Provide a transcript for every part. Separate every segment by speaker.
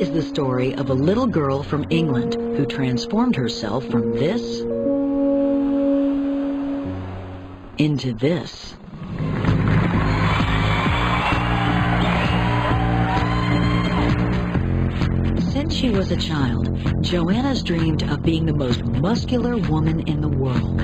Speaker 1: is the story of a little girl from England who transformed herself from this into this. Since she was a child, Joanna's dreamed of being the most muscular woman in the world.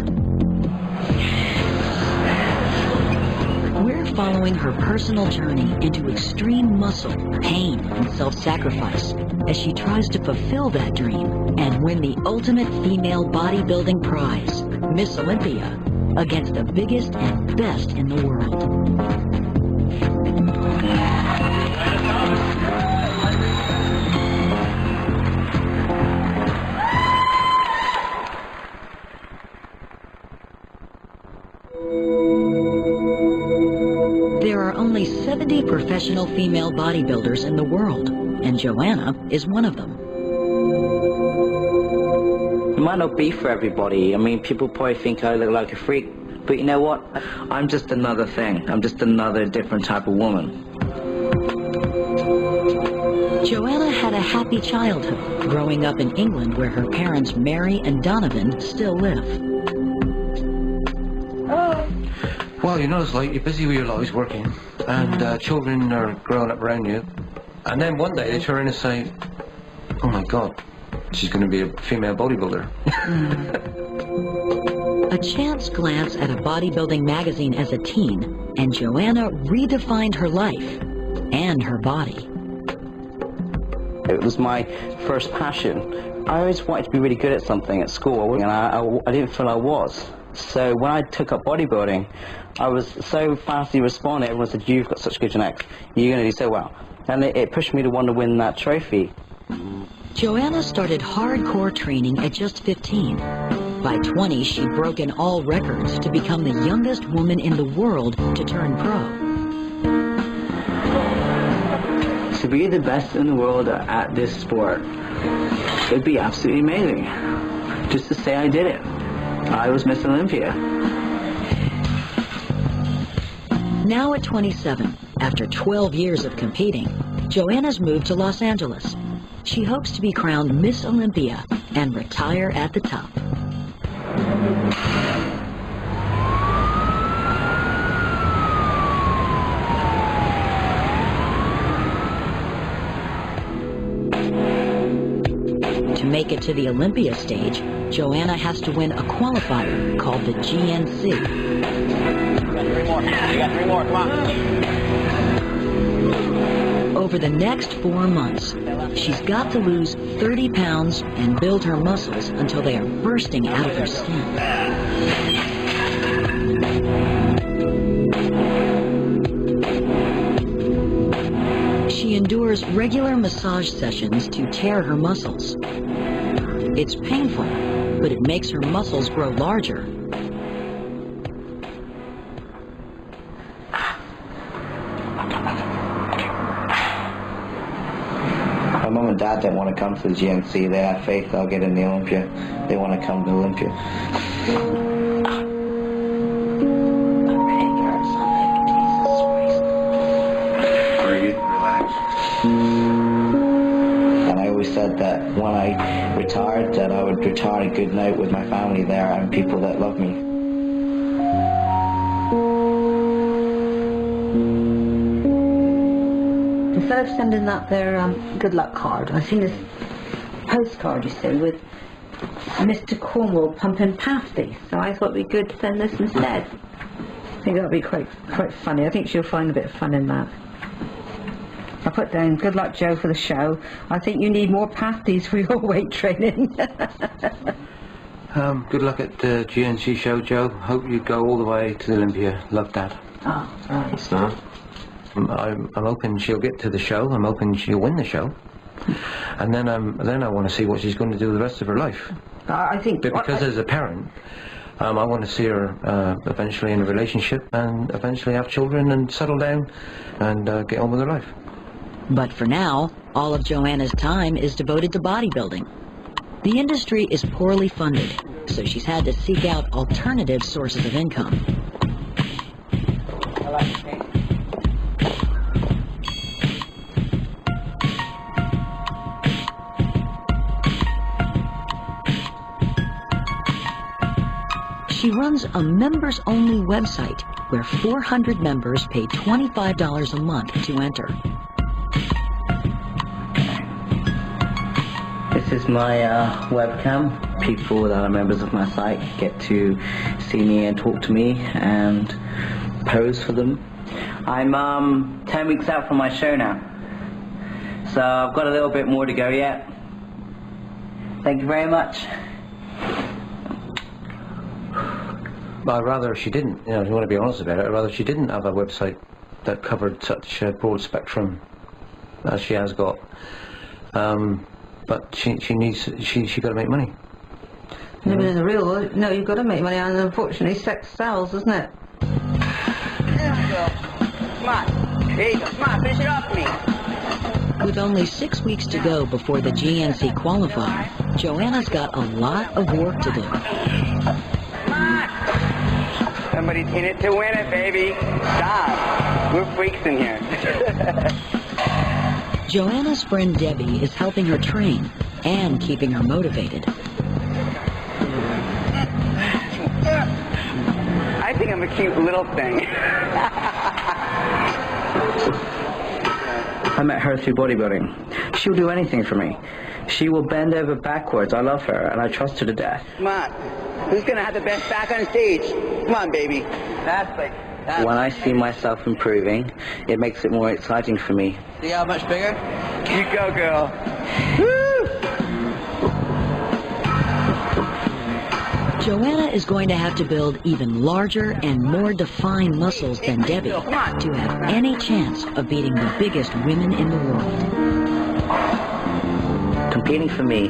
Speaker 1: We're following her personal journey into extreme muscle, pain, and self-sacrifice as she tries to fulfill that dream and win the ultimate female bodybuilding prize, Miss Olympia, against the biggest and best in the world. There are only 70 professional female bodybuilders in the world, and Joanna is one of them.
Speaker 2: It might not be for everybody. I mean, people probably think I look like a freak, but you know what? I'm just another thing. I'm just another different type of woman.
Speaker 1: Joanna had a happy childhood, growing up in England where her parents Mary and Donovan still live.
Speaker 3: Well, you know, it's like you're busy with your lives working, and children are growing up around you, and then one day they turn around and say, oh my God, she's going to be a female bodybuilder.
Speaker 1: A chance glance at a bodybuilding magazine as a teen, and Joanna redefined her life and her body.
Speaker 2: It was my first passion. I always wanted to be really good at something at school, and I didn't feel I was. So when I took up bodybuilding, I was so fastly responding. Everyone said, you've got such good genetics, you're going to do so well. And it pushed me to want to win that trophy.
Speaker 1: Joanna started hardcore training at just 15. By 20, she'd broken all records to become the youngest woman in the world to turn pro.
Speaker 2: To be the best in the world at this sport, it'd be absolutely amazing. Just to say I did it. I was Miss Olympia.
Speaker 1: Now at 27, after 12 years of competing, Joanna's moved to Los Angeles. She hopes to be crowned Miss Olympia and retire at the top. To make it to the Olympia stage, Joanna has to win a qualifier called the GNC.
Speaker 4: You got three more, come on.
Speaker 1: Over the next 4 months, she's got to lose 30 pounds and build her muscles until they are bursting out of her skin. She endures regular massage sessions to tear her muscles. It's painful, but it makes her muscles grow larger.
Speaker 2: My mom and dad didn't want to come to the GNC. They had faith I'll get in the Olympia. They want to come to Olympia.
Speaker 4: Breathe, relax.
Speaker 2: And I always said that when I retired, that I would retire a good night with my family there and people that love me.
Speaker 5: Instead of sending that there good luck card, I've seen this postcard, you see, with Mr. Cornwall pumping pasty. So I thought it'd be good to send this instead. I think that'd be quite funny. I think she'll find a bit of fun in that. I put down, good luck, Joe, for the show. I think you need more pasties for your weight training.
Speaker 3: Good luck at the GNC show, Joe. Hope you go all the way to Olympia. Love, Dad.
Speaker 5: Oh, right.
Speaker 4: What's that?
Speaker 3: I'm hoping she'll get to the show. I'm hoping she'll win the show. And then I want to see what she's going to do the rest of her life.
Speaker 5: I think...
Speaker 3: But because as a parent, I want to see her eventually in a relationship and eventually have children and settle down and get on with her life.
Speaker 1: But for now, all of Joanna's time is devoted to bodybuilding. The industry is poorly funded, so she's had to seek out alternative sources of income.
Speaker 2: I like the paint.
Speaker 1: She runs a members-only website where 400 members pay $25 a month to enter.
Speaker 2: This is my webcam. People that are members of my site get to see me and talk to me and pose for them. I'm 10 weeks out from my show now, so I've got a little bit more to go yet. Thank you very much.
Speaker 3: But I'd rather she didn't, you know, if you want to be honest about it, I'd rather she didn't have a website that covered such a broad spectrum as she has got. But she got to make money.
Speaker 5: No, but there's a real, no, you've got to make money, and unfortunately sex sells, isn't it?
Speaker 6: There we go. Come on. There you go. Come on, finish it off for me.
Speaker 1: With only 6 weeks to go before the GNC qualifier, Joanna's got a lot of work to do.
Speaker 6: Come on. Somebody's in it to win it, baby. Stop. We're freaks in here.
Speaker 1: Joanna's friend Debbie is helping her train and keeping her motivated.
Speaker 6: I think I'm a cute little thing.
Speaker 2: I met her through bodybuilding. She'll do anything for me. She will bend over backwards. I love her, and I trust her to death.
Speaker 6: Come on. Who's going to have the best back on stage? Come on, baby. That's like...
Speaker 2: When I see myself improving, it makes it more exciting for me.
Speaker 6: See how much bigger? You go, girl. Woo!
Speaker 1: Joanna is going to have to build even larger and more defined muscles than Debbie to have any chance of beating the biggest women in the world.
Speaker 2: Competing for me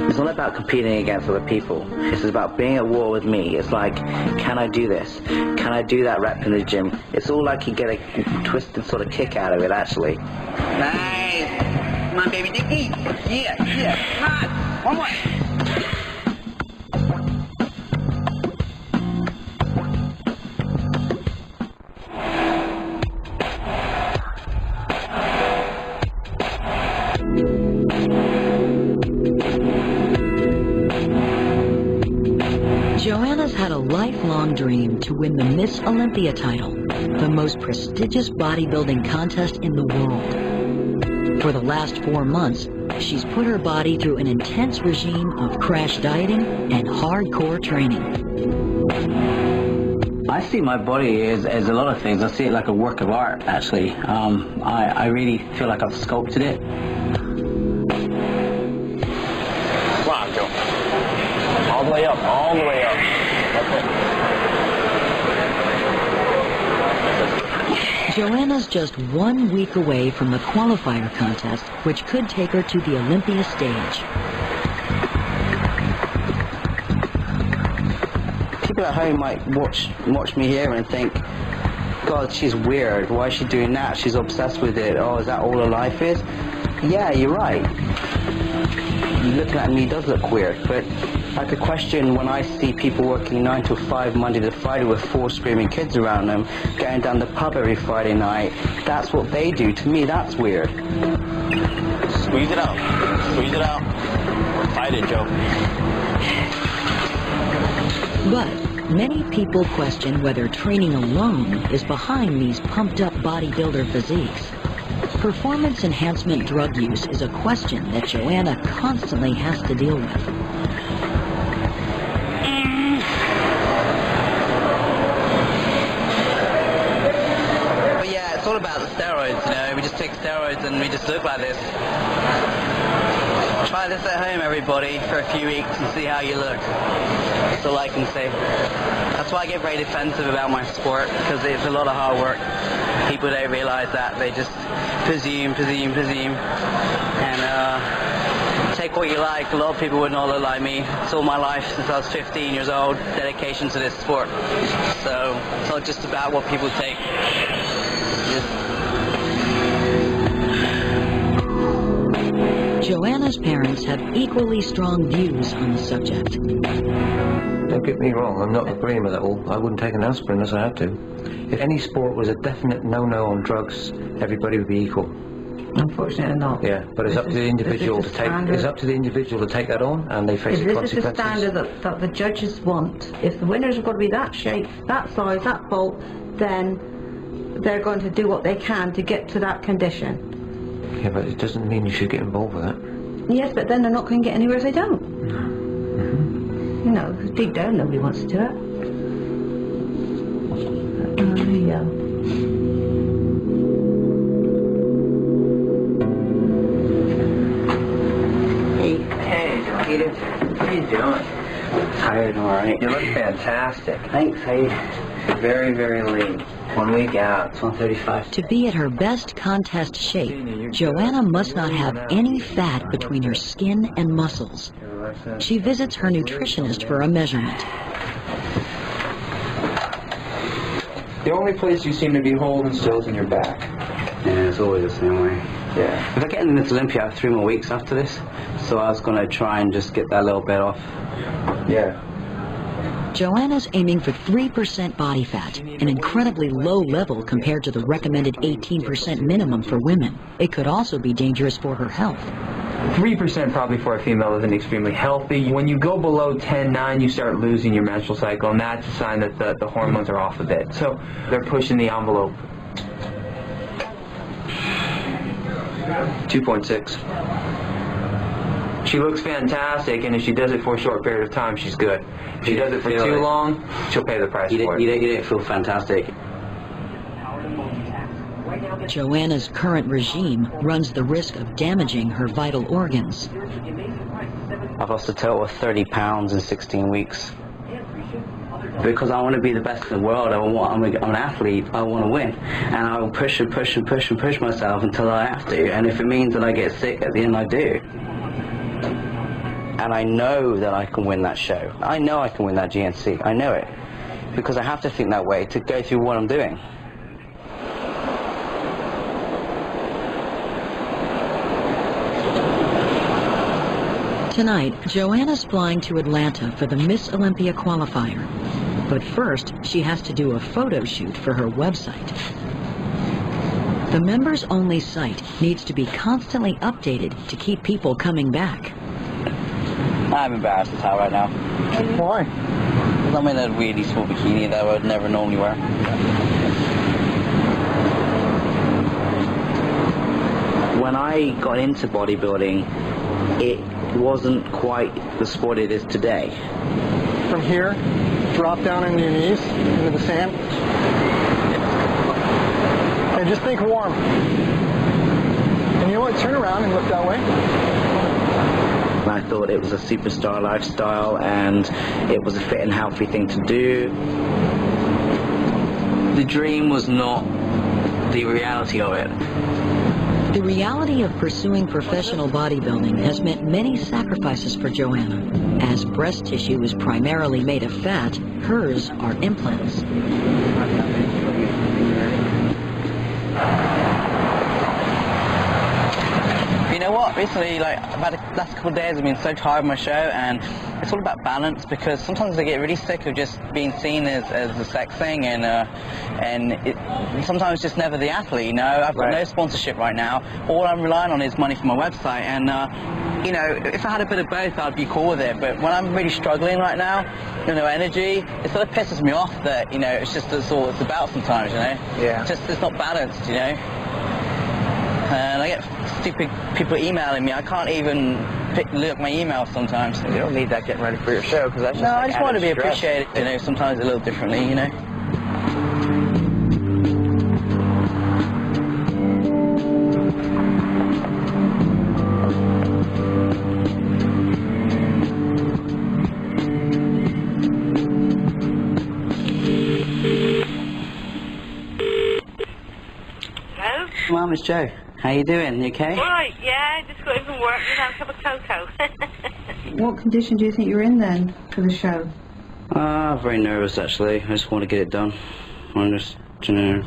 Speaker 2: is not about competing against other people. It's about being at war with me. It's like, can I do this? Can I do that rep in the gym? It's all like you get a twisted sort of kick out of it, actually.
Speaker 6: Nice. Come on, baby. Dicky. Yeah, yeah. Come on. One more.
Speaker 1: Joanna's had a lifelong dream to win the Miss Olympia title, the most prestigious bodybuilding contest in the world. For the last 4 months, she's put her body through an intense regime of crash dieting and hardcore training.
Speaker 2: I see my body as a lot of things. I see it like a work of art, actually. I really feel like I've sculpted it.
Speaker 4: Come on, Joe. All the way up, all the way up.
Speaker 1: Joanna's just 1 week away from the qualifier contest, which could take her to the Olympia stage.
Speaker 2: People at home might watch me here and think, God, she's weird. Why is she doing that? She's obsessed with it. Oh, is that all her life is? Yeah, you're right. Looking at me does look weird, but I could question when I see people working 9 to 5 Monday to Friday with 4 screaming kids around them, going down the pub every Friday night. That's what they do. To me, that's weird.
Speaker 4: Squeeze it out. Squeeze it out. Fight it, Joe.
Speaker 1: But many people question whether training alone is behind these pumped-up bodybuilder physiques. Performance enhancement drug use is a question that Joanna constantly has to deal with.
Speaker 6: But yeah, it's all about the steroids, you know. We just take steroids and we just look like this. Try this at home, everybody, for a few weeks and see how you look. That's all I can say. That's why I get very defensive about my sport, because it's a lot of hard work. People don't realize that. They just presume, and take what you like. A lot of people would not look like me. It's all my life since I was 15 years old, dedication to this sport. So it's not just about what people take.
Speaker 1: Joanna's parents have equally strong views on the subject.
Speaker 3: Don't get me wrong, I'm not agreeing with it all. I wouldn't take an aspirin unless I had to. If any sport was a definite no-no on drugs, everybody would be equal.
Speaker 5: Unfortunately not.
Speaker 3: Yeah, but it's up to the individual to take. It's up to the individual to take that on, and they face the consequences.
Speaker 5: If this is the standard that the judges want, if the winners have got to be that shape, that size, that bulk, then they're going to do what they can to get to that condition.
Speaker 3: Yeah, but it doesn't mean you should get involved with that.
Speaker 5: Yes, but then they're not going to get anywhere if they don't. You know, deep down nobody wants to do it. Yeah.
Speaker 3: Hey, Peter. How you doing?
Speaker 2: Tired, alright.
Speaker 3: You look fantastic.
Speaker 2: Thanks, hey.
Speaker 3: Very, very lean. 1 week out.
Speaker 2: It's 135.
Speaker 1: To be at her best contest shape, Joanna must not have any fat between her skin and muscles. She visits her nutritionist for a measurement.
Speaker 7: The only place you seem to be holding still is in your back.
Speaker 2: Yeah, it's always the same way.
Speaker 7: Yeah.
Speaker 2: If I get in Miss Olympia, I have 3 more weeks after this, so I was going to try and just get that little bit off.
Speaker 7: Yeah.
Speaker 1: Joanna's aiming for 3% body fat, an incredibly low level compared to the recommended 18% minimum for women. It could also be dangerous for her health.
Speaker 7: 3% probably for a female isn't extremely healthy. When you go below 10.9, you start losing your menstrual cycle, and that's a sign that the hormones are off a bit. So they're pushing the envelope.
Speaker 3: 2.6.
Speaker 7: She looks fantastic, and if she does it for a short period of time, she's good. If she does it for too long, she'll pay the price for it.
Speaker 2: You don't feel fantastic.
Speaker 1: Joanna's current regime runs the risk of damaging her vital organs.
Speaker 2: I've lost a total of 30 pounds in 16 weeks. Because I want to be the best in the world. I'm an athlete. I want to win. And I will push and push and push and push myself until I have to. And if it means that I get sick at the end, I do. And I know that I can win that show. I know I can win that GNC. I know it. Because I have to think that way to go through what I'm doing.
Speaker 1: Tonight, Joanna's flying to Atlanta for the Miss Olympia qualifier. But first, she has to do a photo shoot for her website. The members-only site needs to be constantly updated to keep people coming back.
Speaker 6: I'm embarrassed as hell right now.
Speaker 7: Why?
Speaker 6: Because I'm in a really small bikini that I would never normally wear.
Speaker 2: When I got into bodybuilding, it wasn't quite the sport it is today.
Speaker 8: From here, drop down into your knees, into the sand. And just think warm. And you know what? Turn around and look that way.
Speaker 2: I thought it was a superstar lifestyle and it was a fit and healthy thing to do. The dream was not the reality of it.
Speaker 1: The reality of pursuing professional bodybuilding has meant many sacrifices for Joanna. As breast tissue is primarily made of fat, hers are implants.
Speaker 6: You know what? Recently, I've had the last couple of days, I've been so tired of my show, and it's all about balance, because sometimes I get really sick of just being seen as the sex thing, and sometimes just never the athlete, you know? I've got no sponsorship right now. All I'm relying on is money from my website, and, you know, if I had a bit of both, I'd be cool with it, but when I'm really struggling right now, you know, energy, it sort of pisses me off that, you know, it's just that's all it's about sometimes, you know?
Speaker 7: Yeah.
Speaker 6: It's not balanced, you know? And I get stupid people emailing me. I can't even look at my emails sometimes.
Speaker 7: You don't need that getting ready for your show, because that's just
Speaker 6: I just want to be
Speaker 7: stress.
Speaker 6: appreciated, you know, sometimes a little differently, you know.
Speaker 9: Hello?
Speaker 2: Mum, it's Joe. How you doing? You okay?
Speaker 9: Right, yeah, just got in from work and have a cup of cocoa.
Speaker 5: What condition do you think you're in then for the show?
Speaker 2: Very nervous actually. I just want to get it done. I'm just, you know,